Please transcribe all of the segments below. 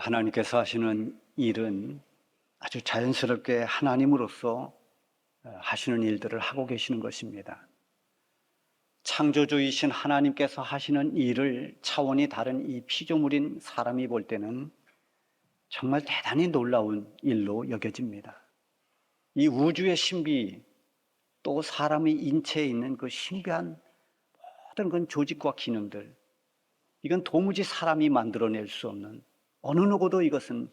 하나님께서 하시는 일은 아주 자연스럽게 하나님으로서 하시는 일들을 하고 계시는 것입니다. 창조주이신 하나님께서 하시는 일을 차원이 다른 이 피조물인 사람이 볼 때는 정말 대단히 놀라운 일로 여겨집니다. 이 우주의 신비, 또 사람의 인체에 있는 그 신비한 모든 그 조직과 기능들, 이건 도무지 사람이 만들어낼 수 없는, 어느 누구도 이것은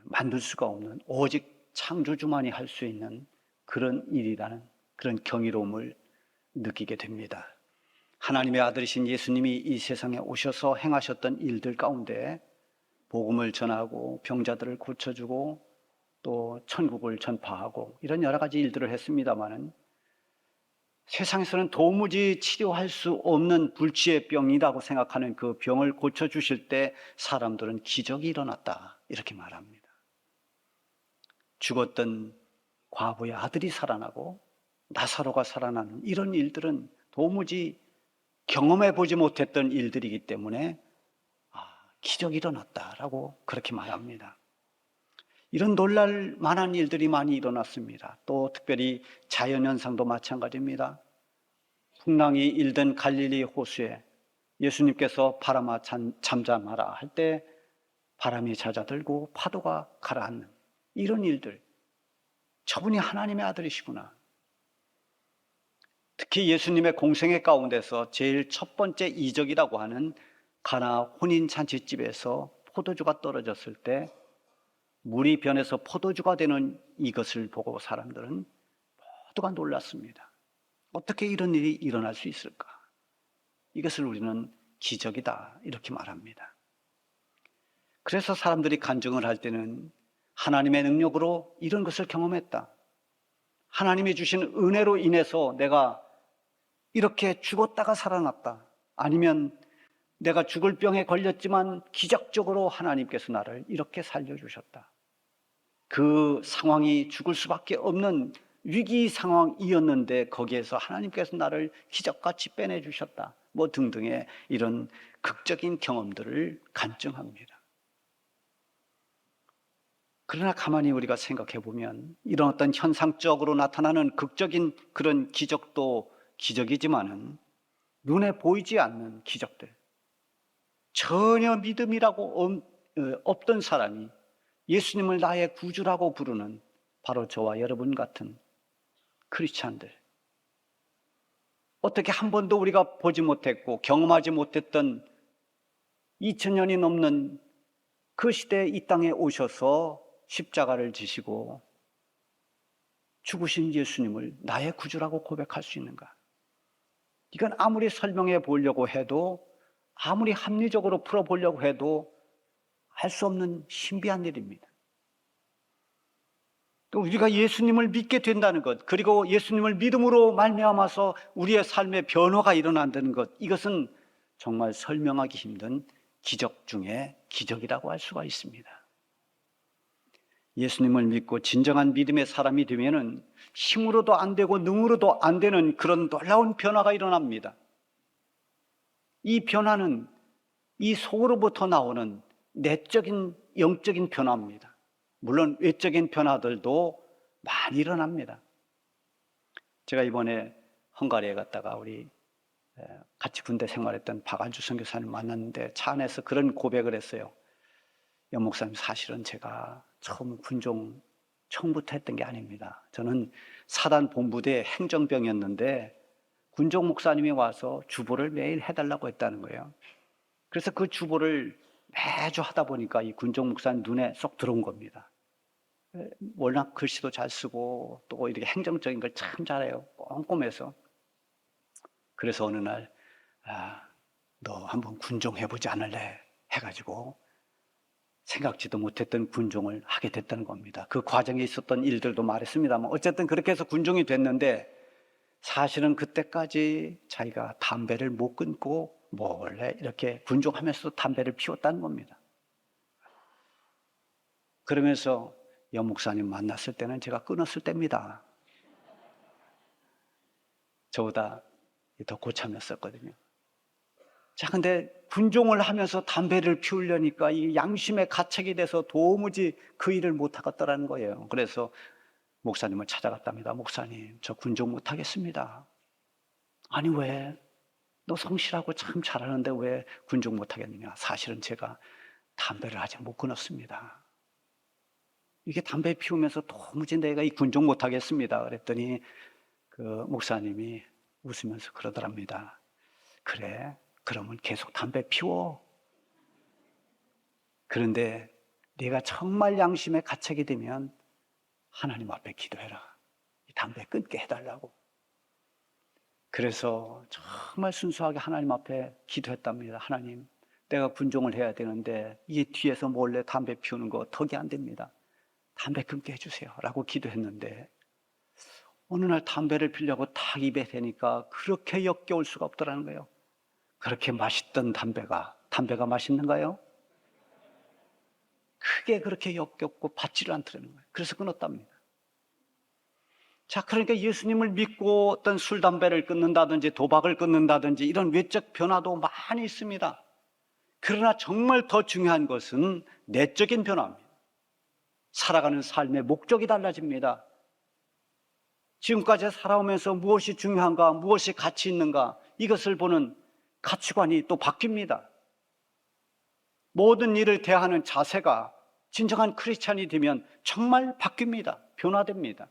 만들 수가 없는, 오직 창조주만이 할 수 있는 그런 일이라는 그런 경이로움을 느끼게 됩니다. 하나님의 아들이신 예수님이 이 세상에 오셔서 행하셨던 일들 가운데 복음을 전하고 병자들을 고쳐주고 또 천국을 전파하고 이런 여러 가지 일들을 했습니다마는, 세상에서는 도무지 치료할 수 없는 불치의 병이라고 생각하는 그 병을 고쳐주실 때 사람들은 기적이 일어났다 이렇게 말합니다. 죽었던 과부의 아들이 살아나고 나사로가 살아나는 이런 일들은 도무지 경험해 보지 못했던 일들이기 때문에 기적이 일어났다라고 그렇게 말합니다. 이런 놀랄 만한 일들이 많이 일어났습니다. 또 특별히 자연현상도 마찬가지입니다. 풍랑이 일던 갈릴리 호수에 예수님께서 바람아 잠잠하라 할 때 바람이 잦아들고 파도가 가라앉는 이런 일들, 저분이 하나님의 아들이시구나. 특히 예수님의 공생애 가운데서 제일 첫 번째 이적이라고 하는 가나 혼인잔치집에서 포도주가 떨어졌을 때 물이 변해서 포도주가 되는 이것을 보고 사람들은 모두가 놀랐습니다. 어떻게 이런 일이 일어날 수 있을까? 이것을 우리는 기적이다 이렇게 말합니다. 그래서 사람들이 간증을 할 때는 하나님의 능력으로 이런 것을 경험했다, 하나님이 주신 은혜로 인해서 내가 이렇게 죽었다가 살아났다, 아니면 내가 죽을 병에 걸렸지만 기적적으로 하나님께서 나를 이렇게 살려주셨다, 그 상황이 죽을 수밖에 없는 위기 상황이었는데 거기에서 하나님께서 나를 기적같이 빼내주셨다, 뭐 등등의 이런 극적인 경험들을 간증합니다. 그러나 가만히 우리가 생각해 보면 이런 어떤 현상적으로 나타나는 극적인 그런 기적도 기적이지만은 눈에 보이지 않는 기적들, 전혀 믿음이라고 없던 사람이 예수님을 나의 구주라고 부르는 바로 저와 여러분 같은 크리스찬들, 어떻게 한 번도 우리가 보지 못했고 경험하지 못했던 2000년이 넘는 그 시대에 이 땅에 오셔서 십자가를 지시고 죽으신 예수님을 나의 구주라고 고백할 수 있는가? 이건 아무리 설명해 보려고 해도, 아무리 합리적으로 풀어보려고 해도 할 수 없는 신비한 일입니다. 또 우리가 예수님을 믿게 된다는 것, 그리고 예수님을 믿음으로 말미암아서 우리의 삶의 변화가 일어난다는 것, 이것은 정말 설명하기 힘든 기적 중에 기적이라고 할 수가 있습니다. 예수님을 믿고 진정한 믿음의 사람이 되면은 힘으로도 안 되고 능으로도 안 되는 그런 놀라운 변화가 일어납니다. 이 변화는 이 속으로부터 나오는 내적인 영적인 변화입니다. 물론 외적인 변화들도 많이 일어납니다. 제가 이번에 헝가리에 갔다가 우리 같이 군대 생활했던 박안주 선교사님 만났는데 차 안에서 그런 고백을 했어요. 연 목사님, 사실은 제가 처음 군종 처음부터 했던 게 아닙니다. 저는 사단 본부대 행정병이었는데 군종 목사님이 와서 주보를 매일 해달라고 했다는 거예요. 그래서 그 주보를 매주 하다 보니까 이 군종 목사님 눈에 쏙 들어온 겁니다. 워낙 글씨도 잘 쓰고 또 이렇게 행정적인 걸 참 잘해요. 꼼꼼해서. 그래서 어느 날 너 한번 군종 해보지 않을래? 해가지고 생각지도 못했던 군종을 하게 됐다는 겁니다. 그 과정에 있었던 일들도 말했습니다만 어쨌든 그렇게 해서 군종이 됐는데, 사실은 그때까지 자기가 담배를 못 끊고 몰래 이렇게 군종하면서도 담배를 피웠다는 겁니다. 그러면서 연 목사님 만났을 때는 제가 끊었을 때입니다. 저보다 더 고참이었었거든요. 자, 근데 군종을 하면서 담배를 피우려니까 이 양심의 가책이 돼서 도무지 그 일을 못하겠더라는 거예요. 그래서 목사님을 찾아갔답니다. 목사님, 저 군종 못하겠습니다. 아니 왜? 너 성실하고 참 잘하는데 왜 군종 못하겠느냐? 사실은 제가 담배를 아직 못 끊었습니다. 이게 담배 피우면서 도무지 내가 이 군종 못하겠습니다. 그랬더니 그 목사님이 웃으면서 그러더랍니다. 그래, 그러면 계속 담배 피워. 그런데 네가 정말 양심의 가책이 되면 하나님 앞에 기도해라. 이 담배 끊게 해달라고. 그래서 정말 순수하게 하나님 앞에 기도했답니다. 하나님, 내가 군종을 해야 되는데 이 뒤에서 몰래 담배 피우는 거 덕이 안 됩니다. 담배 끊게 해주세요 라고 기도했는데 어느 날 담배를 피려고 탁 입에 대니까 그렇게 역겨울 수가 없더라는 거예요. 그렇게 맛있던 담배가 맛있는가요? 크게 그렇게 역겹고 받지를 않더라는 거예요. 그래서 끊었답니다. 자, 그러니까 예수님을 믿고 어떤 술, 담배를 끊는다든지 도박을 끊는다든지 이런 외적 변화도 많이 있습니다. 그러나 정말 더 중요한 것은 내적인 변화입니다. 살아가는 삶의 목적이 달라집니다. 지금까지 살아오면서 무엇이 중요한가, 무엇이 가치 있는가 이것을 보는 가치관이 또 바뀝니다. 모든 일을 대하는 자세가 진정한 크리스찬이 되면 정말 바뀝니다. 변화됩니다.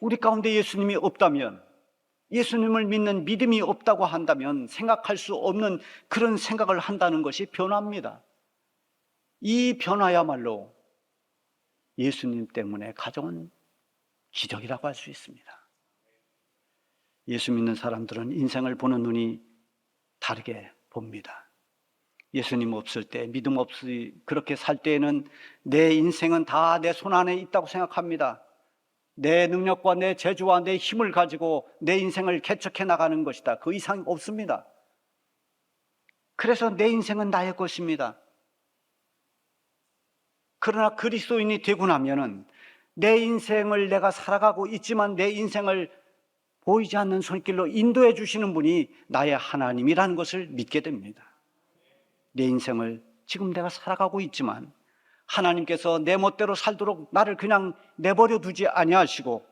우리 가운데 예수님이 없다면, 예수님을 믿는 믿음이 없다고 한다면 생각할 수 없는 그런 생각을 한다는 것이 변화입니다. 이 변화야말로 예수님 때문에 가져온 기적이라고 할 수 있습니다. 예수 믿는 사람들은 인생을 보는 눈이 다르게 봅니다. 예수님 없을 때, 믿음 없이 그렇게 살 때에는 내 인생은 다 내 손 안에 있다고 생각합니다. 내 능력과 내 재주와 내 힘을 가지고 내 인생을 개척해 나가는 것이다. 그 이상이 없습니다. 그래서 내 인생은 나의 것입니다. 그러나 그리스도인이 되고 나면은 내 인생을 내가 살아가고 있지만 내 인생을 보이지 않는 손길로 인도해 주시는 분이 나의 하나님이라는 것을 믿게 됩니다. 내 인생을 지금 내가 살아가고 있지만 하나님께서 내 멋대로 살도록 나를 그냥 내버려 두지 아니하시고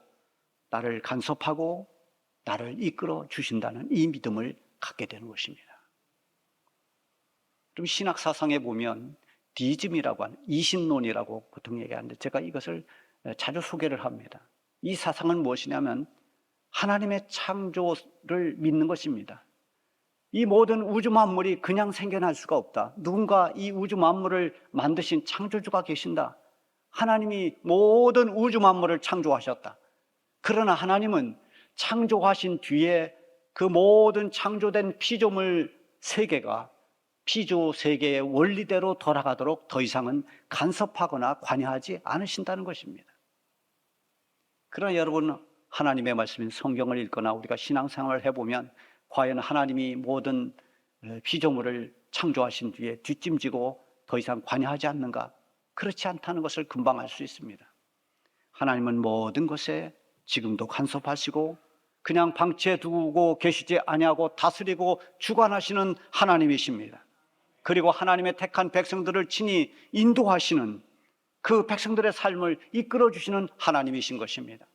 나를 간섭하고 나를 이끌어 주신다는 이 믿음을 갖게 되는 것입니다. 좀 신학 사상에 보면 디즘이라고 하는 이신론이라고 보통 얘기하는데 제가 이것을 자주 소개를 합니다. 이 사상은 무엇이냐면 하나님의 창조를 믿는 것입니다. 이 모든 우주 만물이 그냥 생겨날 수가 없다. 누군가 이 우주 만물을 만드신 창조주가 계신다. 하나님이 모든 우주 만물을 창조하셨다. 그러나 하나님은 창조하신 뒤에 그 모든 창조된 피조물 세계가 피조 세계의 원리대로 돌아가도록 더 이상은 간섭하거나 관여하지 않으신다는 것입니다. 그러나 여러분, 하나님의 말씀인 성경을 읽거나 우리가 신앙생활을 해보면 과연 하나님이 모든 피조물을 창조하신 뒤에 뒷짐지고 더 이상 관여하지 않는가? 그렇지 않다는 것을 금방 알 수 있습니다. 하나님은 모든 것에 지금도 간섭하시고 그냥 방치해 두고 계시지 아니하고 다스리고 주관하시는 하나님이십니다. 그리고 하나님의 택한 백성들을 친히 인도하시는 그 백성들의 삶을 이끌어 주시는 하나님이신 것입니다.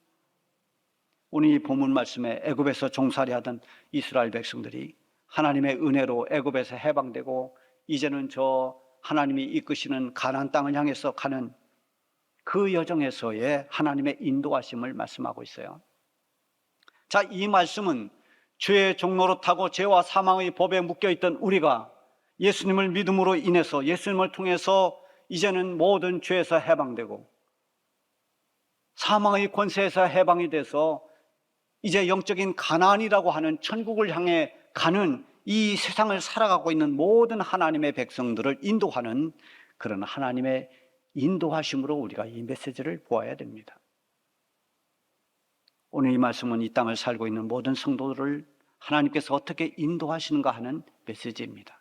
오늘 이 본문 말씀에 애굽에서 종살이하던 이스라엘 백성들이 하나님의 은혜로 애굽에서 해방되고 이제는 저 하나님이 이끄시는 가나안 땅을 향해서 가는 그 여정에서의 하나님의 인도하심을 말씀하고 있어요. 자, 이 말씀은 죄의 종로로 타고 죄와 사망의 법에 묶여있던 우리가 예수님을 믿음으로 인해서 예수님을 통해서 이제는 모든 죄에서 해방되고 사망의 권세에서 해방이 돼서 이제 영적인 가나안이라고 하는 천국을 향해 가는 이 세상을 살아가고 있는 모든 하나님의 백성들을 인도하는 그런 하나님의 인도하심으로 우리가 이 메시지를 보아야 됩니다. 오늘 이 말씀은 이 땅을 살고 있는 모든 성도들을 하나님께서 어떻게 인도하시는가 하는 메시지입니다.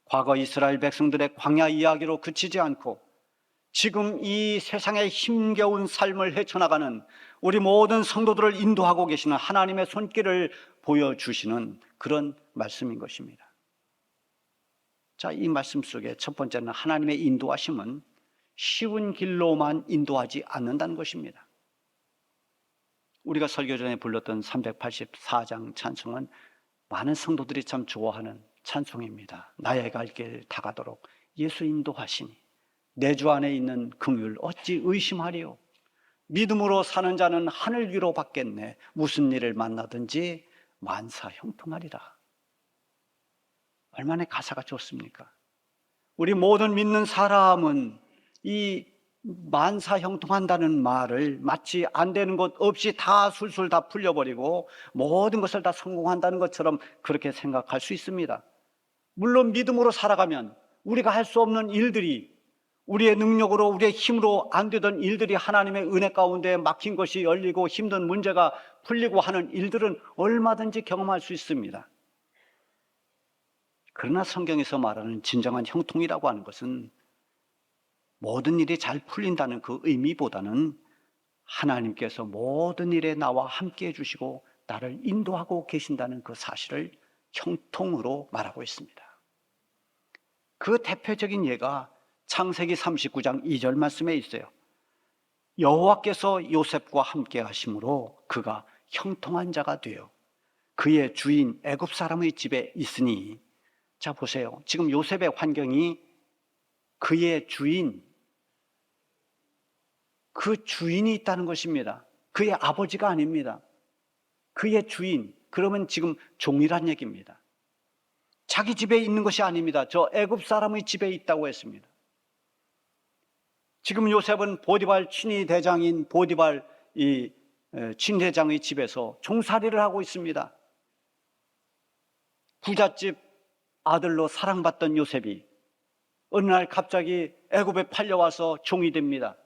과거 이스라엘 백성들의 광야 이야기로 그치지 않고 지금 이 세상의 힘겨운 삶을 헤쳐나가는 우리 모든 성도들을 인도하고 계시는 하나님의 손길을 보여주시는 그런 말씀인 것입니다. 자, 이 말씀 속에 첫 번째는 하나님의 인도하심은 쉬운 길로만 인도하지 않는다는 것입니다. 우리가 설교 전에 불렀던 384장 찬송은 많은 성도들이 참 좋아하는 찬송입니다. 나의 갈 길 다 가도록 예수 인도하시니 내 주 안에 있는 긍휼 어찌 의심하리요. 믿음으로 사는 자는 하늘 위로 받겠네. 무슨 일을 만나든지 만사 형통하리라. 얼마나 가사가 좋습니까? 우리 모든 믿는 사람은 이 만사 형통한다는 말을 마치 안 되는 것 없이 다 술술 다 풀려버리고 모든 것을 다 성공한다는 것처럼 그렇게 생각할 수 있습니다. 물론 믿음으로 살아가면 우리가 할 수 없는 일들이, 우리의 능력으로 우리의 힘으로 안 되던 일들이 하나님의 은혜 가운데 막힌 것이 열리고 힘든 문제가 풀리고 하는 일들은 얼마든지 경험할 수 있습니다. 그러나 성경에서 말하는 진정한 형통이라고 하는 것은 모든 일이 잘 풀린다는 그 의미보다는 하나님께서 모든 일에 나와 함께 해주시고 나를 인도하고 계신다는 그 사실을 형통으로 말하고 있습니다. 그 대표적인 예가 창세기 39장 2절 말씀에 있어요. 여호와께서 요셉과 함께 하심으로 그가 형통한 자가 되어 그의 주인 애굽 사람의 집에 있으니, 자 보세요. 지금 요셉의 환경이 그의 주인, 그 주인이 있다는 것입니다. 그의 아버지가 아닙니다. 그의 주인, 그러면 지금 종이란 얘기입니다. 자기 집에 있는 것이 아닙니다. 저 애굽 사람의 집에 있다고 했습니다. 지금 요셉은 보디발 친위 대장인 보디발 이 친대장의 집에서 종살이를 하고 있습니다. 부잣집 아들로 사랑받던 요셉이 어느 날 갑자기 애굽에 팔려와서 종이 됩니다.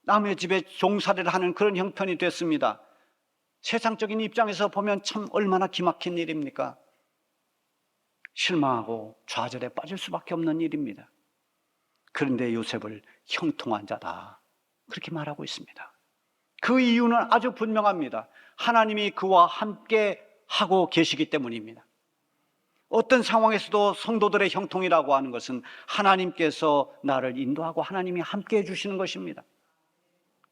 남의 집에 종살이를 하는 그런 형편이 됐습니다. 세상적인 입장에서 보면 참 얼마나 기막힌 일입니까? 실망하고 좌절에 빠질 수밖에 없는 일입니다. 그런데 요셉을 형통한 자다, 그렇게 말하고 있습니다. 그 이유는 아주 분명합니다. 하나님이 그와 함께 하고 계시기 때문입니다. 어떤 상황에서도 성도들의 형통이라고 하는 것은 하나님께서 나를 인도하고 하나님이 함께 해주시는 것입니다.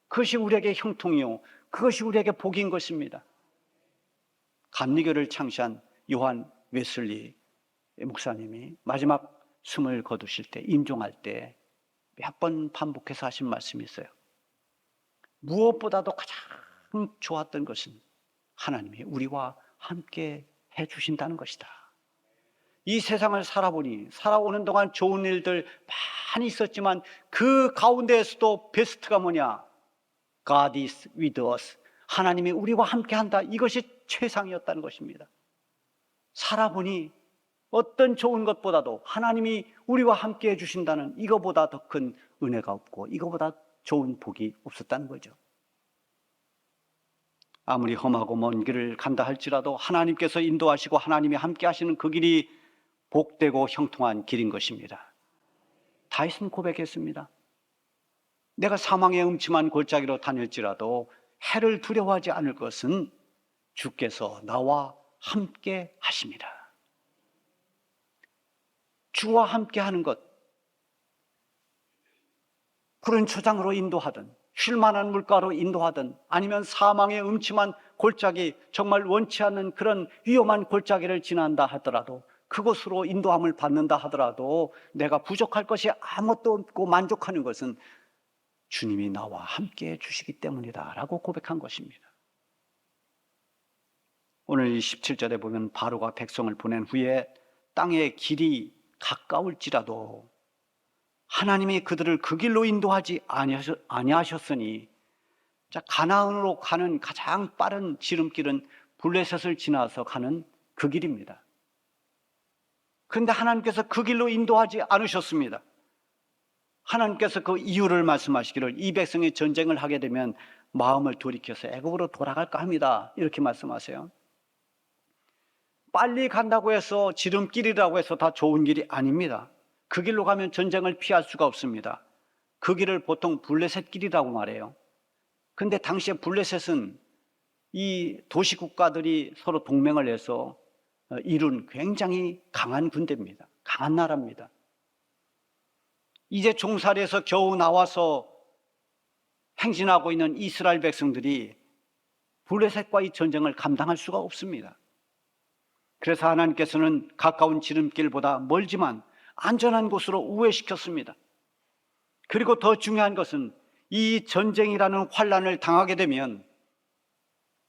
그것이 우리에게 형통이요, 그것이 우리에게 복인 것입니다. 감리교를 창시한 요한 웨슬리 목사님이 마지막 숨을 거두실 때, 임종할 때 몇 번 반복해서 하신 말씀이 있어요. 무엇보다도 가장 좋았던 것은 하나님이 우리와 함께 해주신다는 것이다. 이 세상을 살아보니 살아오는 동안 좋은 일들 많이 있었지만 그 가운데에서도 베스트가 뭐냐? God is with us. 하나님이 우리와 함께한다. 이것이 최상이었다는 것입니다. 살아보니 어떤 좋은 것보다도 하나님이 우리와 함께 해주신다는 이거보다 더 큰 은혜가 없고 이거보다 좋은 복이 없었다는 거죠. 아무리 험하고 먼 길을 간다 할지라도 하나님께서 인도하시고 하나님이 함께 하시는 그 길이 복되고 형통한 길인 것입니다. 다윗은 고백했습니다. 내가 사망의 음침한 골짜기로 다닐지라도 해를 두려워하지 않을 것은 주께서 나와 함께 하심이라. 주와 함께 하는 것, 푸른 초장으로 인도하든 쉴만한 물가로 인도하든 아니면 사망의 음침한 골짜기, 정말 원치 않는 그런 위험한 골짜기를 지난다 하더라도, 그곳으로 인도함을 받는다 하더라도 내가 부족할 것이 아무것도 없고 만족하는 것은 주님이 나와 함께 해주시기 때문이다 라고 고백한 것입니다. 오늘 이 17절에 보면 바로가 백성을 보낸 후에 땅의 길이 가까울지라도 하나님이 그들을 그 길로 인도하지 아니하셨으니, 자, 가나안으로 가는 가장 빠른 지름길은 블레셋을 지나서 가는 그 길입니다. 그런데 하나님께서 그 길로 인도하지 않으셨습니다. 하나님께서 그 이유를 말씀하시기를 이 백성이 전쟁을 하게 되면 마음을 돌이켜서 애굽으로 돌아갈까 합니다, 이렇게 말씀하세요. 빨리 간다고 해서 지름길이라고 해서 다 좋은 길이 아닙니다. 그 길로 가면 전쟁을 피할 수가 없습니다. 그 길을 보통 블레셋 길이라고 말해요. 근데 당시에 블레셋은 이 도시 국가들이 서로 동맹을 해서 이룬 굉장히 강한 군대입니다. 강한 나라입니다. 이제 종살이에서 겨우 나와서 행진하고 있는 이스라엘 백성들이 블레셋과의 전쟁을 감당할 수가 없습니다. 그래서 하나님께서는 가까운 지름길보다 멀지만 안전한 곳으로 우회시켰습니다. 그리고 더 중요한 것은 이 전쟁이라는 환난을 당하게 되면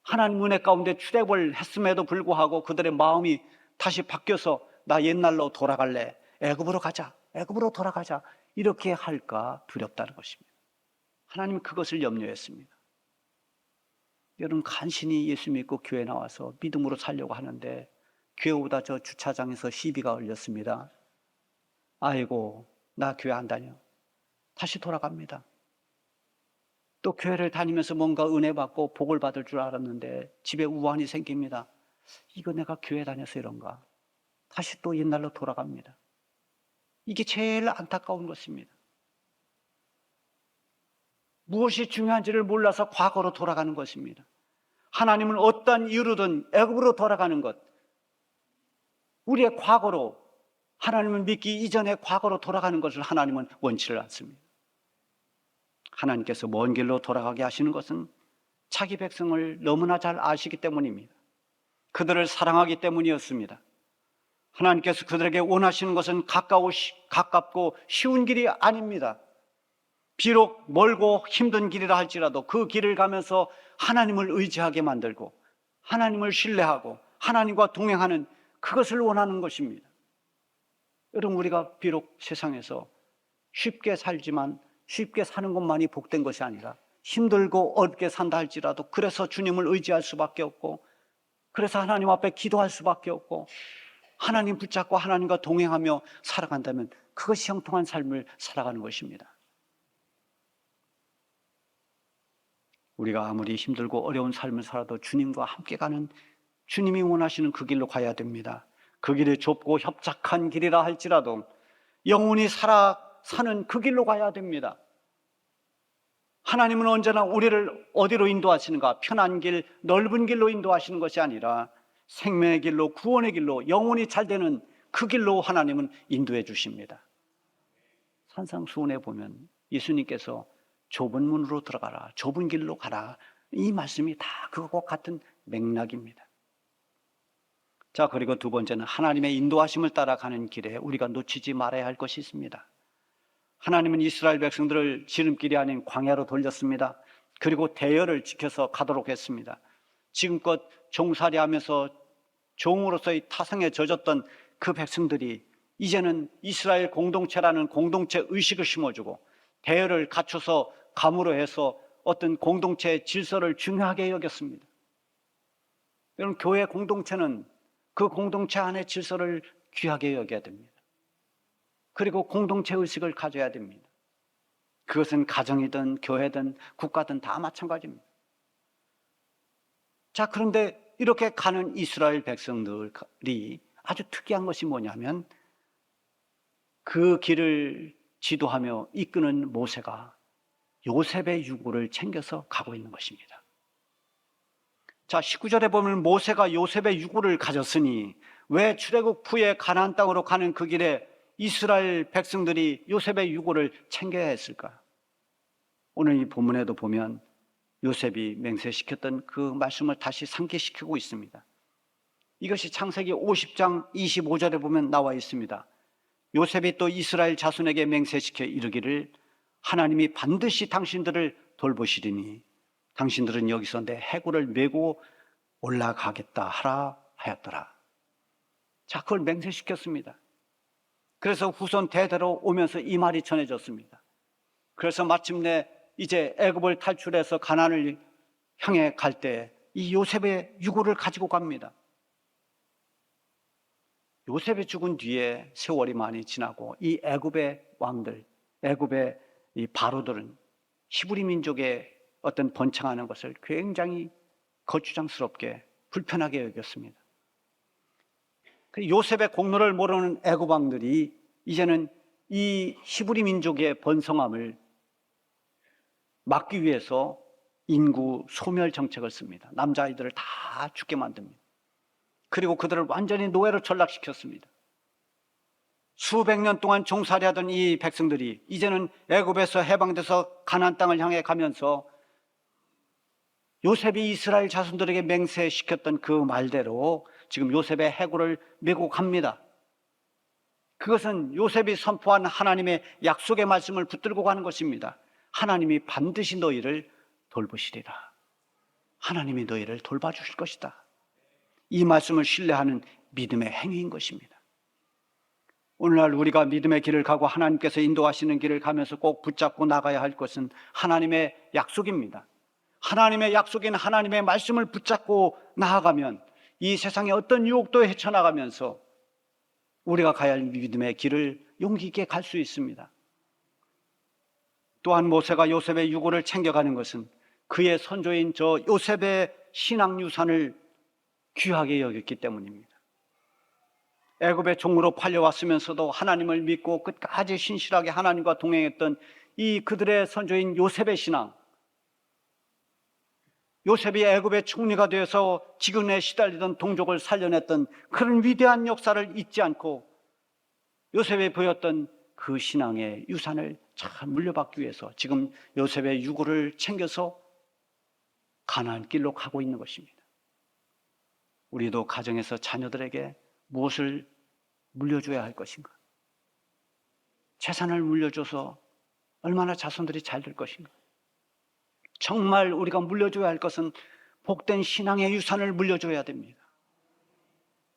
하나님 은혜 가운데 출애굽을 했음에도 불구하고 그들의 마음이 다시 바뀌어서 나 옛날로 돌아갈래, 애굽으로 가자, 애굽으로 돌아가자 이렇게 할까 두렵다는 것입니다. 하나님은 그것을 염려했습니다. 여러분, 간신히 예수 믿고 교회 나와서 믿음으로 살려고 하는데 교회 오다 저 주차장에서 시비가 걸렸습니다. 아이고, 나 교회 안 다녀. 다시 돌아갑니다. 또 교회를 다니면서 뭔가 은혜 받고 복을 받을 줄 알았는데 집에 우환이 생깁니다. 이거 내가 교회 다녀서 이런가? 다시 또 옛날로 돌아갑니다. 이게 제일 안타까운 것입니다. 무엇이 중요한지를 몰라서 과거로 돌아가는 것입니다. 하나님은 어떠한 이유로든 애굽으로 돌아가는 것, 우리의 과거로, 하나님을 믿기 이전의 과거로 돌아가는 것을 하나님은 원치를 않습니다. 하나님께서 먼 길로 돌아가게 하시는 것은 자기 백성을 너무나 잘 아시기 때문입니다. 그들을 사랑하기 때문이었습니다. 하나님께서 그들에게 원하시는 것은 가깝고 쉬운 길이 아닙니다. 비록 멀고 힘든 길이라 할지라도 그 길을 가면서 하나님을 의지하게 만들고 하나님을 신뢰하고 하나님과 동행하는 그것을 원하는 것입니다. 여러분, 우리가 비록 세상에서 쉽게 살지만 쉽게 사는 것만이 복된 것이 아니라 힘들고 어렵게 산다 할지라도 그래서 주님을 의지할 수밖에 없고 그래서 하나님 앞에 기도할 수밖에 없고 하나님 붙잡고 하나님과 동행하며 살아간다면 그것이 형통한 삶을 살아가는 것입니다. 우리가 아무리 힘들고 어려운 삶을 살아도 주님과 함께 가는, 주님이 원하시는 그 길로 가야 됩니다. 그 길이 좁고 협착한 길이라 할지라도 영원히 사는 그 길로 가야 됩니다. 하나님은 언제나 우리를 어디로 인도하시는가? 편한 길, 넓은 길로 인도하시는 것이 아니라 생명의 길로, 구원의 길로, 영원히 잘 되는 그 길로 하나님은 인도해 주십니다. 산상수훈에 보면 예수님께서 좁은 문으로 들어가라, 좁은 길로 가라, 이 말씀이 다 그것과 같은 맥락입니다. 자, 그리고 두 번째는 하나님의 인도하심을 따라가는 길에 우리가 놓치지 말아야 할 것이 있습니다. 하나님은 이스라엘 백성들을 지름길이 아닌 광야로 돌렸습니다. 그리고 대열을 지켜서 가도록 했습니다. 지금껏 종살이하면서 종으로서의 타성에 젖었던 그 백성들이 이제는 이스라엘 공동체라는 공동체 의식을 심어주고 대열을 갖춰서 감으로 해서 어떤 공동체의 질서를 중요하게 여겼습니다. 여러분, 교회 공동체는 그 공동체 안의 질서를 귀하게 여겨야 됩니다. 그리고 공동체 의식을 가져야 됩니다. 그것은 가정이든 교회든 국가든 다 마찬가지입니다. 자, 그런데 이렇게 가는 이스라엘 백성들이 아주 특이한 것이 뭐냐면 그 길을 지도하며 이끄는 모세가 요셉의 유고를 챙겨서 가고 있는 것입니다. 자, 19절에 보면 모세가 요셉의 유고를 가졌으니 왜 출애굽 후에 가나안 땅으로 가는 그 길에 이스라엘 백성들이 요셉의 유고를 챙겨야 했을까? 오늘 이 본문에도 보면 요셉이 맹세시켰던 그 말씀을 다시 상기시키고 있습니다. 이것이 창세기 50장 25절에 보면 나와 있습니다. 요셉이 또 이스라엘 자손에게 맹세시켜 이르기를 하나님이 반드시 당신들을 돌보시리니 당신들은 여기서 내 해골을 메고 올라가겠다 하라 하였더라. 자, 그걸 맹세시켰습니다. 그래서 후손 대대로 오면서 이 말이 전해졌습니다. 그래서 마침내 이제 애굽을 탈출해서 가나안을 향해 갈 때 이 요셉의 유고를 가지고 갑니다. 요셉이 죽은 뒤에 세월이 많이 지나고 이 애굽의 왕들, 애굽의 이 바로들은 히브리 민족의 어떤 번창하는 것을 굉장히 거추장스럽게 불편하게 여겼습니다. 요셉의 공로를 모르는 애굽 왕들이 이제는 이 히브리 민족의 번성함을 막기 위해서 인구 소멸 정책을 씁니다. 남자아이들을 다 죽게 만듭니다. 그리고 그들을 완전히 노예로 전락시켰습니다. 수백 년 동안 종살이 하던 이 백성들이 이제는 애굽에서 해방돼서 가나안 땅을 향해 가면서 요셉이 이스라엘 자손들에게 맹세시켰던 그 말대로 지금 요셉의 해골을 메고 갑니다. 그것은 요셉이 선포한 하나님의 약속의 말씀을 붙들고 가는 것입니다. 하나님이 반드시 너희를 돌보시리라. 하나님이 너희를 돌봐주실 것이다. 이 말씀을 신뢰하는 믿음의 행위인 것입니다. 오늘날 우리가 믿음의 길을 가고 하나님께서 인도하시는 길을 가면서 꼭 붙잡고 나가야 할 것은 하나님의 약속입니다. 하나님의 약속인 하나님의 말씀을 붙잡고 나아가면 이 세상의 어떤 유혹도 헤쳐나가면서 우리가 가야 할 믿음의 길을 용기 있게 갈 수 있습니다. 또한 모세가 요셉의 유고를 챙겨가는 것은 그의 선조인 저 요셉의 신앙 유산을 귀하게 여겼기 때문입니다. 애굽의 종으로 팔려왔으면서도 하나님을 믿고 끝까지 신실하게 하나님과 동행했던 이 그들의 선조인 요셉의 신앙, 요셉이 애굽의 총리가 되어서 지근에 시달리던 동족을 살려냈던 그런 위대한 역사를 잊지 않고 요셉이 보였던 그 신앙의 유산을 잘 물려받기 위해서 지금 요셉의 유고를 챙겨서 가나안 길로 가고 있는 것입니다. 우리도 가정에서 자녀들에게 무엇을 물려줘야 할 것인가? 재산을 물려줘서 얼마나 자손들이 잘 될 것인가? 정말 우리가 물려줘야 할 것은 복된 신앙의 유산을 물려줘야 됩니다.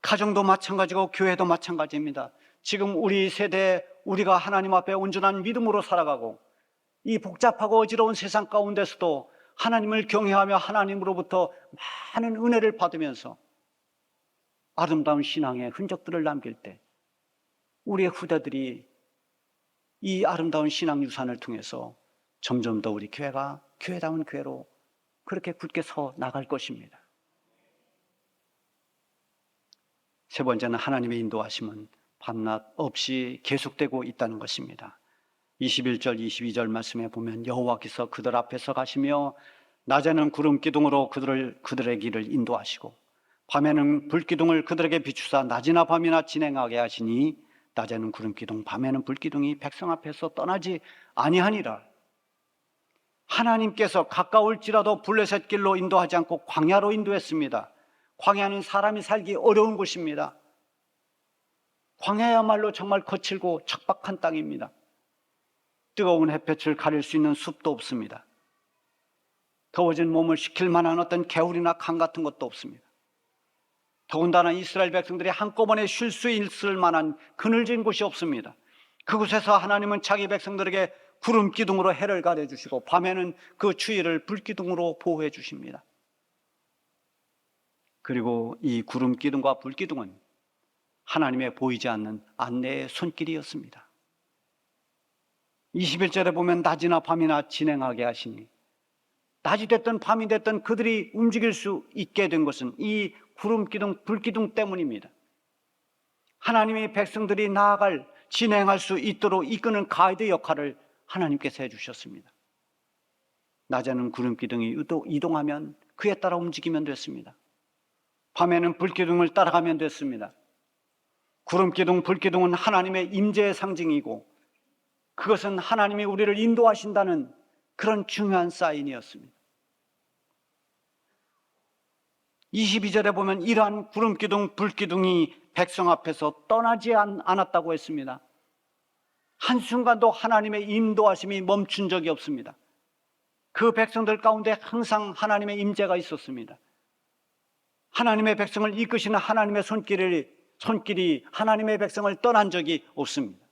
가정도 마찬가지고 교회도 마찬가지입니다. 지금 우리 세대에 우리가 하나님 앞에 온전한 믿음으로 살아가고 이 복잡하고 어지러운 세상 가운데서도 하나님을 경외하며 하나님으로부터 많은 은혜를 받으면서 아름다운 신앙의 흔적들을 남길 때 우리의 후대들이 이 아름다운 신앙 유산을 통해서 점점 더 우리 교회가 교회다운 교회로 그렇게 굳게 서 나갈 것입니다. 세 번째는 하나님의 인도하심은 밤낮 없이 계속되고 있다는 것입니다. 21절, 22절 말씀에 보면 여호와께서 그들 앞에서 가시며 낮에는 구름 기둥으로 그들의 길을 인도하시고 밤에는 불기둥을 그들에게 비추사 낮이나 밤이나 진행하게 하시니 낮에는 구름 기둥, 밤에는 불기둥이 백성 앞에서 떠나지 아니하니라. 하나님께서 가까울지라도 블레셋 길로 인도하지 않고 광야로 인도했습니다. 광야는 사람이 살기 어려운 곳입니다. 광야야말로 정말 거칠고 척박한 땅입니다. 뜨거운 햇볕을 가릴 수 있는 숲도 없습니다. 더워진 몸을 식힐 만한 어떤 개울이나 강 같은 것도 없습니다. 더군다나 이스라엘 백성들이 한꺼번에 쉴 수 있을 만한 그늘진 곳이 없습니다. 그곳에서 하나님은 자기 백성들에게 구름 기둥으로 해를 가려주시고 밤에는 그 추위를 불기둥으로 보호해 주십니다. 그리고 이 구름 기둥과 불기둥은 하나님의 보이지 않는 안내의 손길이었습니다. 21절에 보면 낮이나 밤이나 진행하게 하시니 낮이 됐든 밤이 됐든 그들이 움직일 수 있게 된 것은 이 구름 기둥, 불기둥 때문입니다. 하나님의 백성들이 나아갈, 진행할 수 있도록 이끄는 가이드 역할을 하나님께서 해주셨습니다. 낮에는 구름 기둥이 이동하면 그에 따라 움직이면 됐습니다. 밤에는 불기둥을 따라가면 됐습니다. 구름 기둥, 불기둥은 하나님의 임재의 상징이고 그것은 하나님이 우리를 인도하신다는 그런 중요한 사인이었습니다. 22절에 보면 이러한 구름 기둥, 불기둥이 백성 앞에서 떠나지 않았다고 했습니다. 한순간도 하나님의 인도하심이 멈춘 적이 없습니다. 그 백성들 가운데 항상 하나님의 임재가 있었습니다. 하나님의 백성을 이끄시는 하나님의 손길이 하나님의 백성을 떠난 적이 없습니다.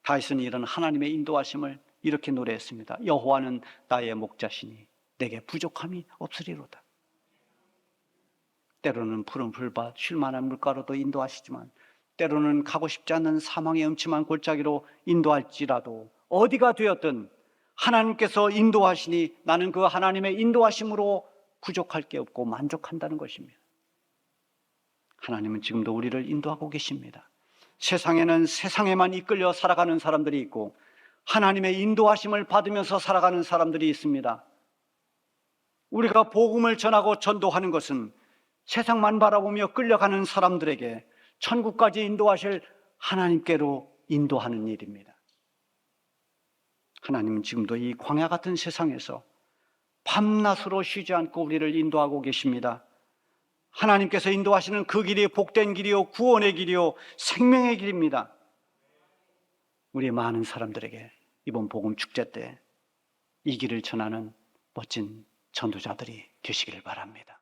다윗은 이런 하나님의 인도하심을 이렇게 노래했습니다. 여호와는 나의 목자시니 내게 부족함이 없으리로다. 때로는 푸른 풀밭 쉴만한 물가로도 인도하시지만 때로는 가고 싶지 않는 사망의 음침한 골짜기로 인도할지라도 어디가 되었든 하나님께서 인도하시니 나는 그 하나님의 인도하심으로 부족할 게 없고 만족한다는 것입니다. 하나님은 지금도 우리를 인도하고 계십니다. 세상에는 세상에만 이끌려 살아가는 사람들이 있고 하나님의 인도하심을 받으면서 살아가는 사람들이 있습니다. 우리가 복음을 전하고 전도하는 것은 세상만 바라보며 끌려가는 사람들에게 천국까지 인도하실 하나님께로 인도하는 일입니다. 하나님은 지금도 이 광야 같은 세상에서 밤낮으로 쉬지 않고 우리를 인도하고 계십니다. 하나님께서 인도하시는 그 길이 복된 길이요, 구원의 길이요, 생명의 길입니다. 우리 많은 사람들에게 이번 복음 축제 때 이 길을 전하는 멋진 전도자들이 되시기를 바랍니다.